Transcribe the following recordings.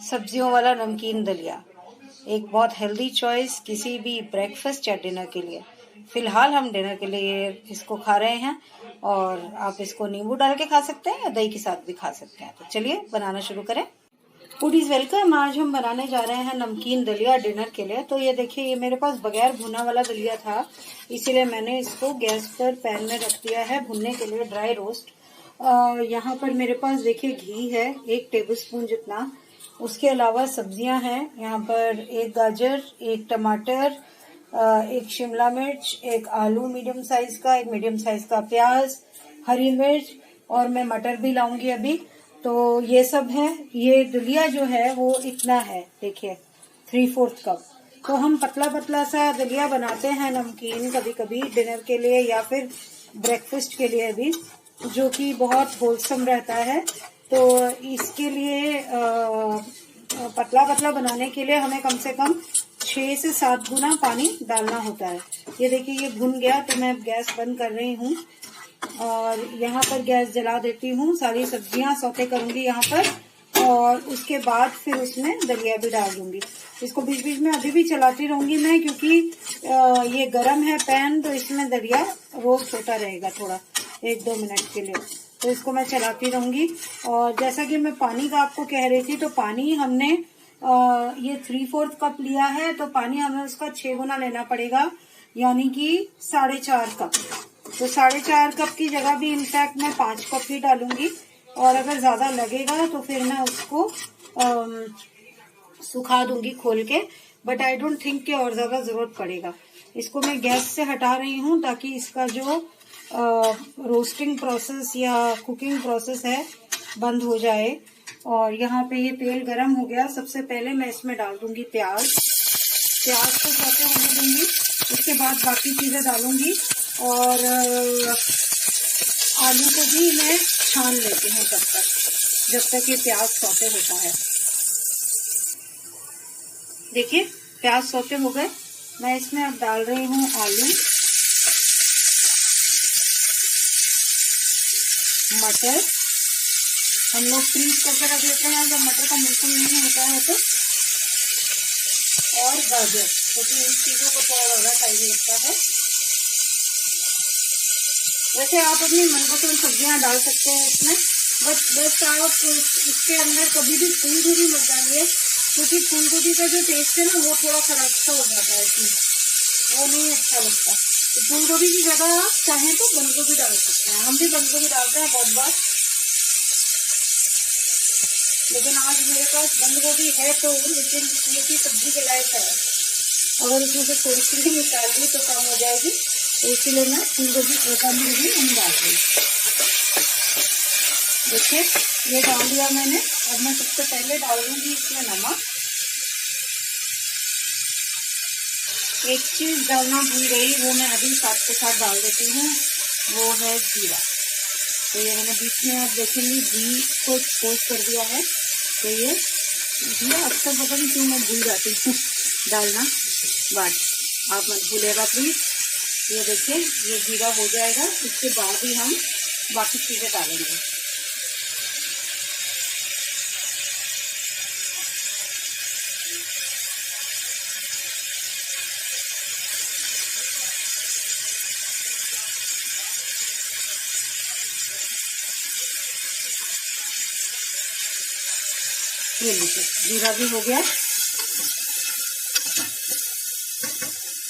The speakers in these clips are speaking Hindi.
सब्जियों वाला नमकीन दलिया, एक बहुत हेल्दी चॉइस किसी भी ब्रेकफास्ट या डिनर के लिए। फिलहाल हम डिनर के लिए इसको खा रहे हैं और आप इसको नींबू डाल के खा सकते हैं या दही के साथ भी खा सकते हैं। तो चलिए बनाना शुरू करें। Foodies welcome. आज हम बनाने जा रहे हैं नमकीन दलिया डिनर के लिए। तो ये देखिए, ये मेरे पास बगैर भुना वाला दलिया था, इसीलिए मैंने इसको गैस पर पैन में रख दिया है भुनने के लिए, ड्राई रोस्ट। यहाँ पर मेरे पास देखिए घी है 1 टेबलस्पून जितना। उसके अलावा सब्जियां हैं यहाँ पर, 1 गाजर, 1 टमाटर, 1 शिमला मिर्च, 1 आलू मीडियम साइज का, 1 मीडियम साइज का प्याज, हरी मिर्च, और मैं मटर भी लाऊंगी अभी। तो ये सब है। ये दलिया जो है वो इतना है, देखिए 3/4 कप। तो हम पतला पतला सा दलिया बनाते हैं नमकीन, कभी कभी डिनर के लिए या फिर ब्रेकफास्ट के लिए भी, जो कि बहुत होलसम रहता है। तो इसके लिए पतला पतला बनाने के लिए हमें कम से कम 6 से 7 गुना पानी डालना होता है। ये देखिए ये भुन गया, तो मैं गैस बंद कर रही हूँ और यहाँ पर गैस जला देती हूँ। सारी सब्जियां सौते करूंगी यहाँ पर और उसके बाद फिर उसमें दलिया भी डाल दूंगी। इसको बीच बीच में अभी भी चलाती रहूंगी मैं, क्योंकि ये गरम है पैन, तो इसमें दलिया रोस्ट होता रहेगा थोड़ा 1-2 मिनट के लिए। तो इसको मैं चलाती रहूंगी। और जैसा कि मैं पानी का आपको कह रही थी, तो पानी हमने ये 3/4 कप लिया है, तो पानी हमें उसका 6 गुना लेना पड़ेगा, यानी कि 4.5 कप। तो 4.5 कप की जगह भी इनफैक्ट मैं 5 कप ही डालूंगी, और अगर ज्यादा लगेगा तो फिर मैं उसको सुखा दूंगी खोल के। बट आई डोंट थिंक कि और ज्यादा जरूरत पड़ेगा। इसको मैं गैस से हटा रही हूँ ताकि इसका जो रोस्टिंग प्रोसेस या कुकिंग प्रोसेस है बंद हो जाए। और यहाँ पे ये तेल गरम हो गया। सबसे पहले मैं इसमें डाल दूंगी प्याज को सौते होने दूंगी। उसके बाद बाकी चीजें डालूंगी और आलू को भी मैं छान लेती हूँ जब तक ये प्याज सौते होता है। देखिए प्याज सौते हो गए। मैं इसमें अब डाल रही हूँ आलू, मटर। हम लोग फ्रीज करके रख लेते हैं जब मटर का मौसम नहीं होता है तो, और गाजर, क्योंकि इन चीजों को थोड़ा ज्यादा टाइम लगता है। वैसे आप अपनी मनपसंद सब्जियां डाल सकते हैं इसमें, बस आप इसके अंदर कभी भी फूल गोभी मत डालिए, क्योंकि फूल गोभी का जो टेस्ट है ना वो थोड़ा खराब सा हो जाता है इसमें, वो नहीं अच्छा लगता। तो फूल गोभी की जगह आप चाहें तो बंद गोभी डाल सकते हैं। हम भी बंद गोभी डालते हैं बहुत बार, लेकिन आज मेरे पास बंद गोभी है तो, लेकिन ये की सब्जी के लायक है। अगर इसमें से थोड़ी सी निकाल ली तो कम हो जाएगी, तो इसीलिए मैं फूल गोभी नहीं डाल रही। देखिए ये डाल दिया मैंने। अब मैं सबसे पहले डाल दूंगी इसमें नमक। एक चीज डालना भूल गई, वो मैं अभी साथ के साथ डाल देती हूँ, वो है जीरा। तो ये मैंने बीच में आप देखेंगे घी को एक्सपोज कर दिया है। तो ये जीरा अक्सर पता नहीं क्यों मैं भूल जाती हूँ डालना, बट आप मत भूलेगा प्लीज। ये देखिए ये जीरा हो जाएगा, इसके बाद ही हम बाकी चीजें डालेंगे। ये देखिए जीरा भी हो गया।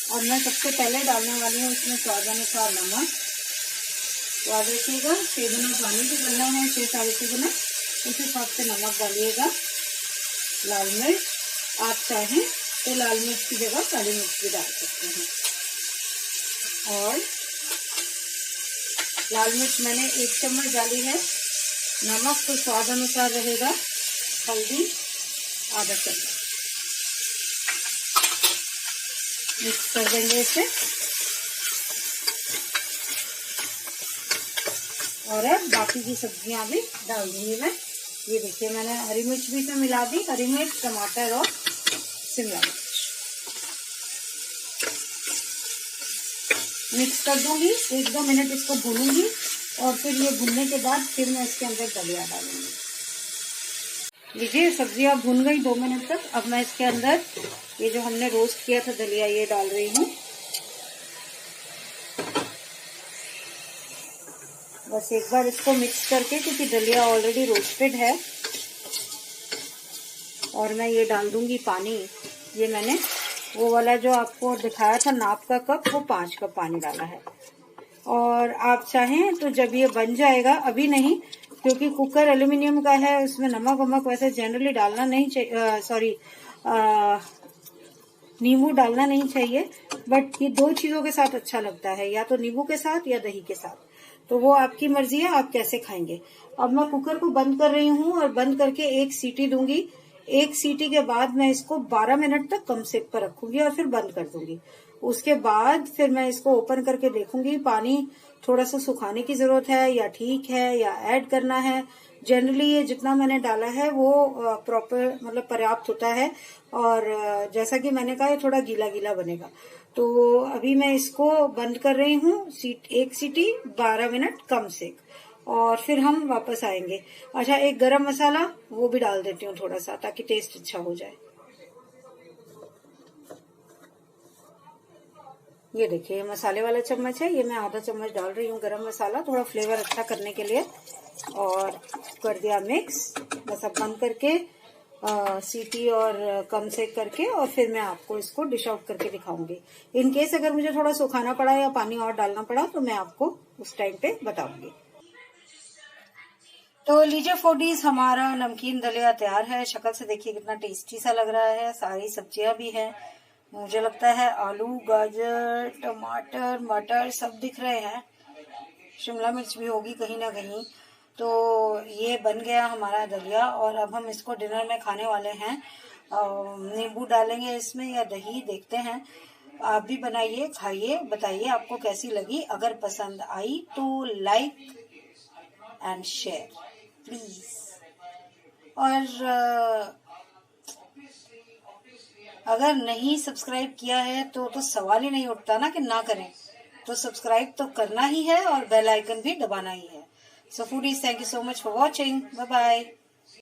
और मैं सबसे पहले डालने वाली हूँ इसमें स्वाद अनुसार नमक। स्वाद रखिएगा, 6 गुना पानी भी करना है, 6-6.5 गुना, उस हिसाब से नमक डालिएगा। लाल मिर्च, आप चाहें तो लाल मिर्च की जगह काली मिर्च भी डाल सकते हैं। और लाल मिर्च मैंने 1 चम्मच डाली है। नमक तो स्वाद अनुसार रहेगा। हल्दी आधा चम्मच। मिक्स कर देंगे इसे। और अब बाकी की सब्जियां भी डाल दूंगी मैं। ये देखिए मैंने हरी मिर्च भी इसमें मिला दी, हरी मिर्च, टमाटर और शिमला मिर्च। मिक्स कर दूंगी, 1-2 मिनट इसको भूनूंगी और फिर ये भूनने के बाद फिर मैं इसके अंदर दलिया डालूंगी। लीजिए सब्जियां भून गई 2 मिनट तक। अब मैं इसके अंदर ये जो हमने रोस्ट किया था दलिया ये डाल रही हूँ। बस एक बार इसको मिक्स करके, क्योंकि दलिया ऑलरेडी रोस्टेड है। और मैं ये डाल दूंगी पानी। ये मैंने वो वाला जो आपको दिखाया था नाप का कप, वो 5 कप पानी डाला है। और आप चाहें तो जब ये बन जाएगा, अभी नहीं क्योंकि कुकर एल्यूमिनियम का है, उसमें नमक वमक वैसे जनरली डालना नहीं चाहिए, सॉरी नींबू डालना नहीं चाहिए। बट ये 2 चीजों के साथ अच्छा लगता है, या तो नींबू के साथ या दही के साथ। तो वो आपकी मर्जी है, आप कैसे खाएंगे। अब मैं कुकर को बंद कर रही हूँ और बंद करके 1 सीटी दूंगी। 1 सीटी के बाद मैं इसको 12 मिनट तक कम सेक पर रखूंगी और फिर बंद कर दूंगी। उसके बाद फिर मैं इसको ओपन करके देखूंगी पानी थोड़ा सा सुखाने की जरूरत है या ठीक है या ऐड करना है। जनरली ये जितना मैंने डाला है वो प्रॉपर मतलब पर्याप्त होता है। और जैसा कि मैंने कहा ये थोड़ा गीला गीला बनेगा। तो अभी मैं इसको बंद कर रही हूँ 1 सीटी 12 मिनट कम सेक, और फिर हम वापस आएंगे। अच्छा, एक गरम मसाला वो भी डाल देती हूँ थोड़ा सा, ताकि टेस्ट अच्छा हो जाए। ये देखिए मसाले वाला चम्मच है, ये मैं आधा चम्मच डाल रही हूँ गरम मसाला, थोड़ा फ्लेवर अच्छा करने के लिए। और कर दिया मिक्स। बस अब बंद करके सीटी और कम सेक करके, और फिर मैं आपको इसको डिश आउट करके दिखाऊंगी। इन केस अगर मुझे थोड़ा सुखाना पड़ा या पानी और डालना पड़ा तो मैं आपको उस टाइम पे बताऊंगी। तो लीजिए फूडीज, हमारा नमकीन दलिया तैयार है। शक्ल से देखिए कितना टेस्टी सा लग रहा है। सारी सब्जियां भी हैं, मुझे लगता है आलू गाजर टमाटर मटर सब दिख रहे हैं, शिमला मिर्च भी होगी कहीं ना कहीं। तो ये बन गया हमारा दलिया, और अब हम इसको डिनर में खाने वाले हैं। नींबू डालेंगे इसमें या दही, देखते हैं। आप भी बनाइए, खाइए, बताइए आपको कैसी लगी। अगर पसंद आई तो लाइक एंड शेयर प्लीज। और अगर नहीं सब्सक्राइब किया है तो सवाल ही नहीं उठता ना कि ना करें। तो सब्सक्राइब तो करना ही है और बेल आइकन भी दबाना ही है। So foodies, thank you so much for watching. Bye bye.